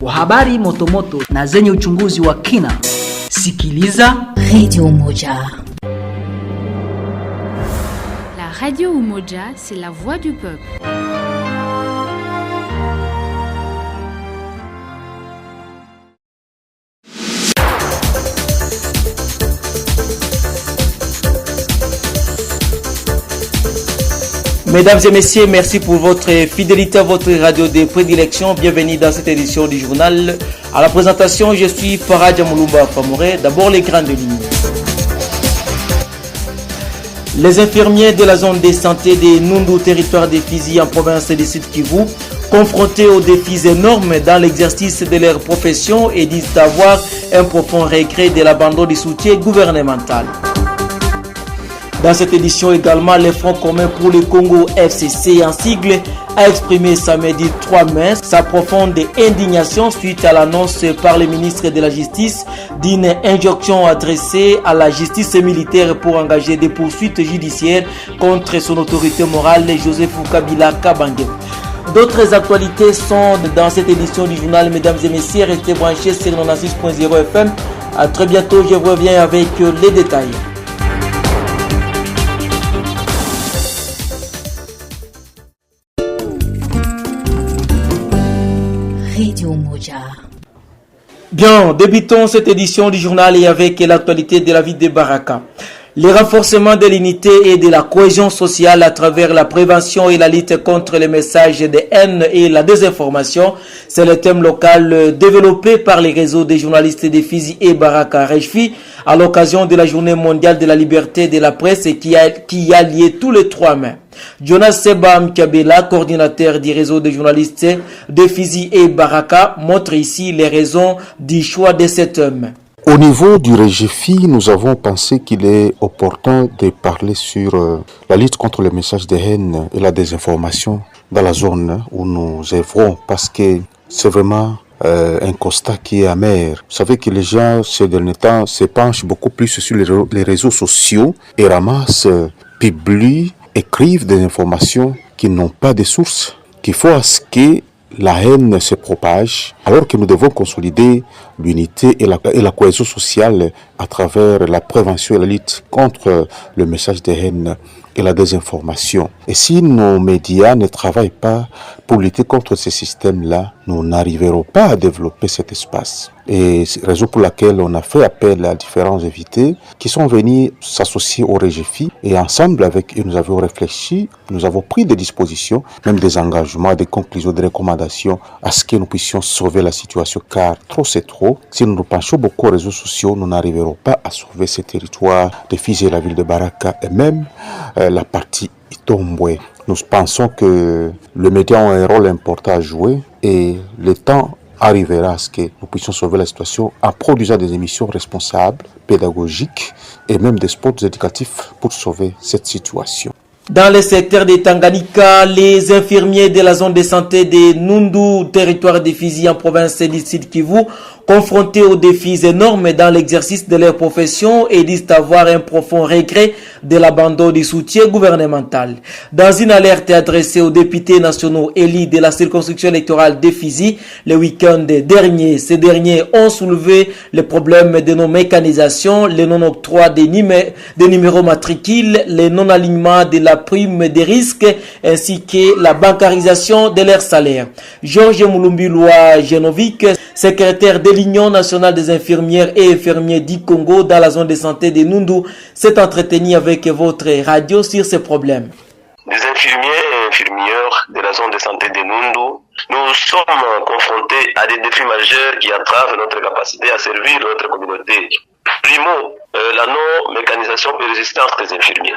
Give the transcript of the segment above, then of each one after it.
kwa habari motomoto na zenye uchunguzi wa kina. Sikiliza Radio Umoja. La Radio Umoja, c'est la voix du peuple. Mesdames et messieurs, merci pour votre fidélité à votre radio de prédilection. Bienvenue dans cette édition du journal. À la présentation, je suis Farah Moulumba Famoré. D'abord, les grandes lignes. Les infirmiers de la zone de santé de Nundu, territoire de Fizi, en province de Sud Kivu, confrontés aux défis énormes dans l'exercice de leur profession et disent avoir un profond regret de l'abandon du soutien gouvernemental. Dans cette édition également, le Front commun pour le Congo FCC en sigle a exprimé samedi 3 mai sa profonde indignation suite à l'annonce par le ministre de la Justice d'une injonction adressée à la justice militaire pour engager des poursuites judiciaires contre son autorité morale Joseph Kabila Kabange. D'autres actualités sont dans cette édition du journal. Mesdames et messieurs, restez branchés sur 96.0 FM. A très bientôt, je reviens avec les détails. Radio Umoja. Bien, débutons cette édition du journal et avec l'actualité de la ville de Baraka. Le renforcement de l'unité et de la cohésion sociale à travers la prévention et la lutte contre les messages de haine et la désinformation, c'est le thème local développé par les réseaux des journalistes de Fizi et Baraka Rejfi à l'occasion de la journée mondiale de la liberté de la presse qui a lié tous les 3 mai. Jonas Seba Mkabela, coordinateur du réseau des journalistes de Fizi et Baraka, montre ici les raisons du choix de cet homme. Au niveau du REGEFI, nous avons pensé qu'il est opportun de parler sur la lutte contre les messages de haine et la désinformation dans la zone où nous œuvrons, parce que c'est vraiment un constat qui est amer. Vous savez que les gens, ces derniers temps, se penchent beaucoup plus sur les réseaux sociaux et ramassent, publient, écrivent des informations qui n'ont pas de source, qu'il faut à ce que la haine se propage, alors que nous devons consolider l'unité et la cohésion sociale à travers la prévention et la lutte contre le message de haine et la désinformation. Et si nos médias ne travaillent pas pour lutter contre ces systèmes-là, nous n'arriverons pas à développer cet espace. Et c'est la raison pour laquelle on a fait appel à différents invités qui sont venus s'associer au REGEFI et ensemble avec eux, nous avons réfléchi, nous avons pris des dispositions, même des engagements, des conclusions, des recommandations à ce que nous puissions sauver la situation, car trop c'est trop. Si nous nous penchons beaucoup aux réseaux sociaux, nous n'arriverons pas à sauver ces territoires de Fizi et la ville de Baraka et même la partie Itombwe. Nous pensons que les médias ont un rôle important à jouer et le temps arrivera à ce que nous puissions sauver la situation en produisant des émissions responsables, pédagogiques et même des spots éducatifs pour sauver cette situation. Dans le secteur de Tanganyika, les infirmiers de la zone de santé de Nundu, territoire de Fizi en province du Sud Kivu, confrontés aux défis énormes dans l'exercice de leur profession et disent avoir un profond regret de l'abandon du soutien gouvernemental. Dans une alerte adressée aux députés nationaux élus de la circonscription électorale de Fizi, le week-end dernier, ces derniers ont soulevé le problème de nos mécanisations, le non-octroi des numéros matricules, le non-alignement de la prime des risques ainsi que la bancarisation de leurs salaires. Georges Moulumbiloua Genovic, secrétaire de l'Union nationale des infirmières et infirmiers du Congo dans la zone de santé de Nundu, s'est entretenu avec votre radio sur ces problèmes. Des infirmiers et infirmières de la zone de santé de Nundu, nous sommes confrontés à des défis majeurs qui entravent notre capacité à servir notre communauté. Primo, la non-mécanisation persistante des infirmiers.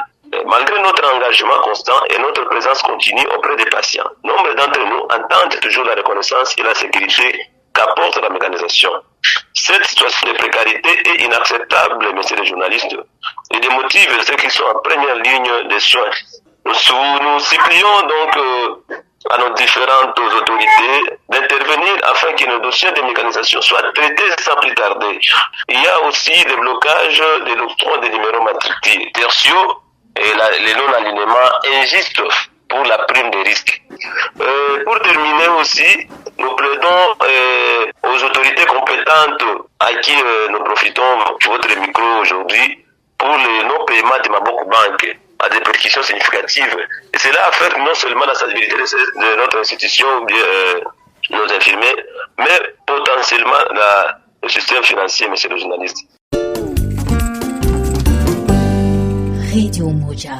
Malgré notre engagement constant et notre présence continue auprès des patients, nombre d'entre nous entendent toujours la reconnaissance et la sécurité qu'apporte la mécanisation. Cette situation de précarité est inacceptable, messieurs les journalistes, et démotive ceux qui sont en première ligne des soins. Nous supplions donc à nos différentes autorités d'intervenir afin que nos dossiers de mécanisation soient traités sans plus tarder. Il y a aussi le blocage de l'octroi des numéros matricules tertiaux et les non-alignements injustes pour la prime des risques. Pour terminer aussi, nous plaidons attentes à qui nous profitons de votre micro aujourd'hui pour le non-paiement de Maboko Bank à des répercussions significatives. Et cela affecte non seulement la stabilité de notre institution, nos infirmiers, mais potentiellement le système financier, monsieur le journaliste. Radio Moja.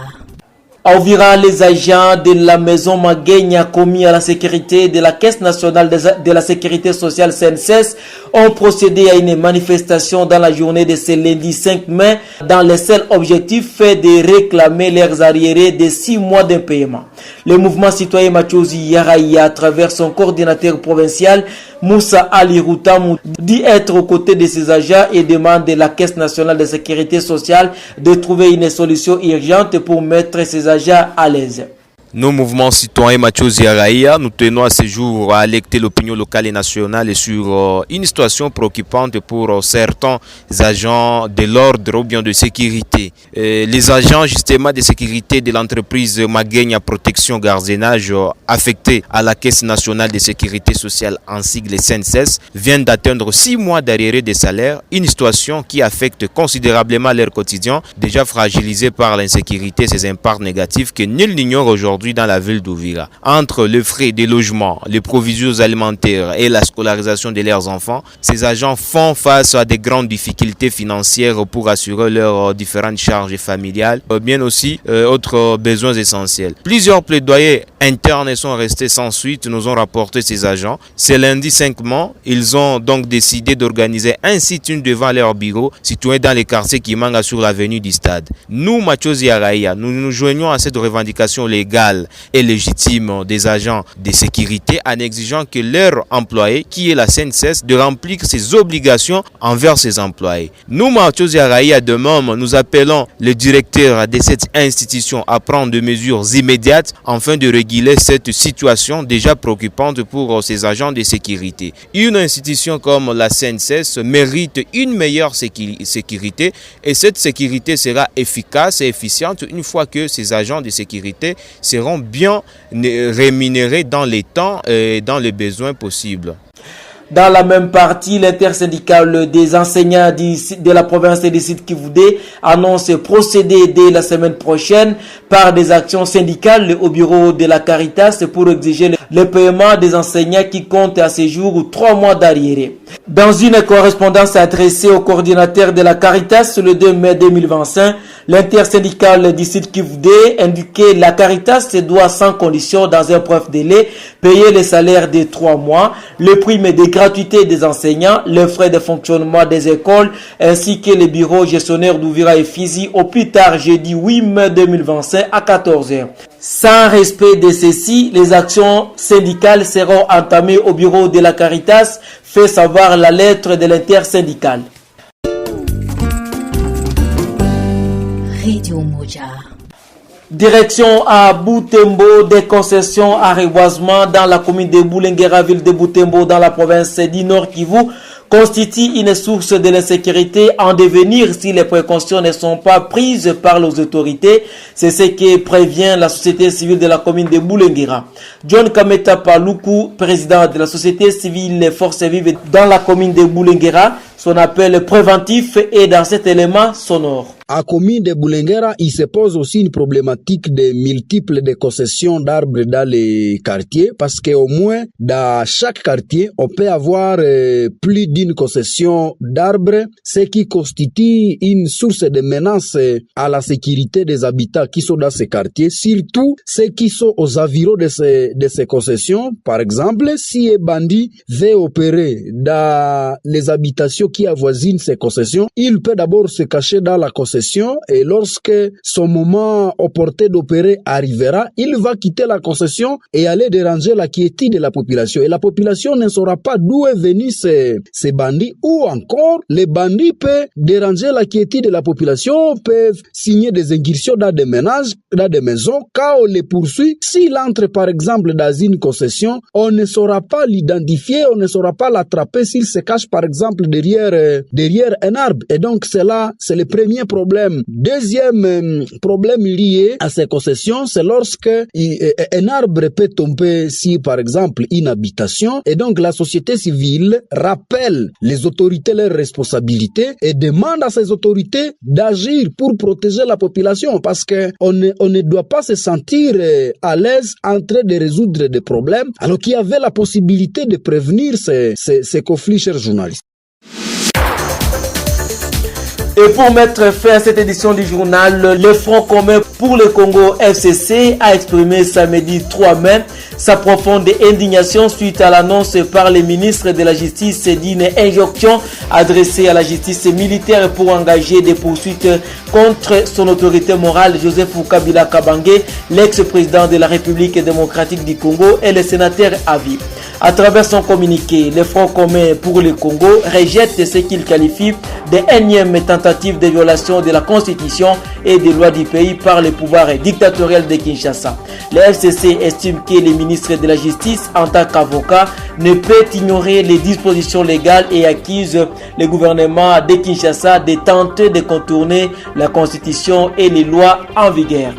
À Uvira, les agents de la maison Magenya commis à la sécurité de la Caisse nationale de la sécurité sociale CNSS ont procédé à une manifestation dans la journée de ce lundi 5 mai dans le seul objectif fait de réclamer leurs arriérés de 6 mois d'impayement. Le mouvement citoyen Machozi Yaraïa, à travers son coordinateur provincial Moussa Ali Routamou, dit être aux côtés de ces agents et demande de la Caisse nationale de sécurité sociale de trouver une solution urgente pour mettre ces agents à l'aise. Nos mouvements citoyens Machozi Yaraïa, nous tenons à ce jour à alerter l'opinion locale et nationale sur une situation préoccupante pour certains agents de l'ordre ou bien de sécurité. Les agents justement de sécurité de l'entreprise Magenya Protection Gardiennage affectés à la Caisse nationale de sécurité sociale en sigle CNSS viennent d'atteindre 6 mois d'arriérés de salaire, une situation qui affecte considérablement leur quotidien, déjà fragilisé par l'insécurité et ses impacts négatifs que nul n'ignore aujourd'hui dans la ville d'Uvira. Entre les frais de logement, les provisions alimentaires et la scolarisation de leurs enfants, ces agents font face à de grandes difficultés financières pour assurer leurs différentes charges familiales, bien aussi autres besoins essentiels. Plusieurs plaidoyers internes sont restés sans suite, nous ont rapporté ces agents. Ce lundi 5 mai, ils ont donc décidé d'organiser un sit-in devant leur bureau situé dans les quartiers qui mangent sur l'avenue du Stade. Nous, Machozi Yaraïa, nous nous joignons à cette revendication légale et légitime des agents de sécurité en exigeant que leur employé, qui est la CNSS, de remplir ses obligations envers ses employés. Nous, Machozi Yaraïa, de même, nous appelons le directeur de cette institution à prendre des mesures immédiates afin de réguler cette situation déjà préoccupante pour ces agents de sécurité. Une institution comme la CNSS mérite une meilleure sécurité et cette sécurité sera efficace et efficiente une fois que ces agents de sécurité seront bien rémunérés dans les temps et dans les besoins possibles. Dans la même partie, l'intersyndicale des enseignants de la province de Sud Kivu annonce procéder dès la semaine prochaine par des actions syndicales au bureau de la Caritas pour exiger le paiement des enseignants qui comptent à ce jour 3 mois d'arriérés. Dans une correspondance adressée au coordinateur de la Caritas le 2 mai 2025, l'intersyndicale du Sud Kivu indiquait la Caritas doit sans condition dans un bref délai payer les salaires de 3 mois, le prime des gratuité des enseignants, les frais de fonctionnement des écoles ainsi que les bureaux gestionnaires d'Uvira et Fizi au plus tard jeudi 8 mai 2025 à 14h. Sans respect de ceci, les actions syndicales seront entamées au bureau de la Caritas, fait savoir la lettre de l'intersyndicale. Radio Moja. Direction à Butembo, des concessions à reboisement dans la commune de Boulenguera, ville de Butembo, dans la province du Nord Kivu, constitue une source de l'insécurité en devenir si les précautions ne sont pas prises par les autorités. C'est ce que prévient la société civile de la commune de Boulenguera. John Kameta Paluku, président de la société civile et forces vives dans la commune de Boulenguera, son appel préventif est dans cet élément sonore. À commune de Boulenguera, il se pose aussi une problématique de multiples de concessions d'arbres dans les quartiers parce qu'au moins dans chaque quartier, on peut avoir plus d'une concession d'arbres, ce qui constitue une source de menace à la sécurité des habitants qui sont dans ces quartiers, surtout ceux qui sont aux environs de ces concessions. Par exemple, si un bandit veut opérer dans les habitations qui avoisinent ces concessions, il peut d'abord se cacher dans la concession et lorsque son moment opportun d'opérer arrivera, il va quitter la concession et aller déranger la quiétude de la population. Et la population ne saura pas d'où est venu ces bandits, ou encore les bandits peuvent déranger la quiétude de la population, peuvent signer des incursions dans des ménages, dans des maisons. Quand on les poursuit, s'il entre par exemple dans une concession, on ne saura pas l'identifier, on ne saura pas l'attraper s'il se cache par exemple derrière un arbre. Et donc c'est là, c'est le premier problème problème. Deuxième problème lié à ces concessions, c'est lorsque un arbre peut tomber si, par exemple, une habitation, et donc la société civile rappelle les autorités leurs responsabilités et demande à ces autorités d'agir pour protéger la population, parce que on ne doit pas se sentir à l'aise en train de résoudre des problèmes, alors qu'il y avait la possibilité de prévenir ces conflits, chers journalistes. Et pour mettre fin à cette édition du journal, le Front commun pour le Congo FCC a exprimé samedi 3 mai sa profonde indignation suite à l'annonce par le ministre de la Justice d'une injonction adressée à la justice militaire pour engager des poursuites contre son autorité morale Joseph Kabila Kabange, l'ex-président de la République démocratique du Congo et le sénateur à vie. À travers son communiqué, le Front commun pour le Congo rejette ce qu'il qualifie de énième tentative de violation de la Constitution et des lois du pays par le pouvoir dictatorial de Kinshasa. Le FCC estime que le ministre de la Justice, en tant qu'avocat, ne peut ignorer les dispositions légales et accuse le gouvernement de Kinshasa de tenter de contourner la Constitution et les lois en vigueur.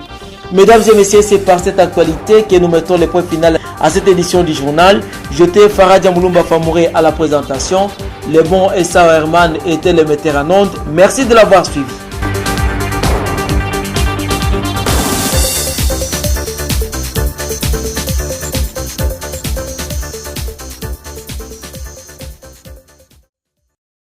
Mesdames et messieurs, c'est par cette actualité que nous mettons le point final à cette édition du journal. J'étais Farah Djamoulumba Famouré à la présentation. Le bon Essa Herman était le metteur en onde. Merci de l'avoir suivi.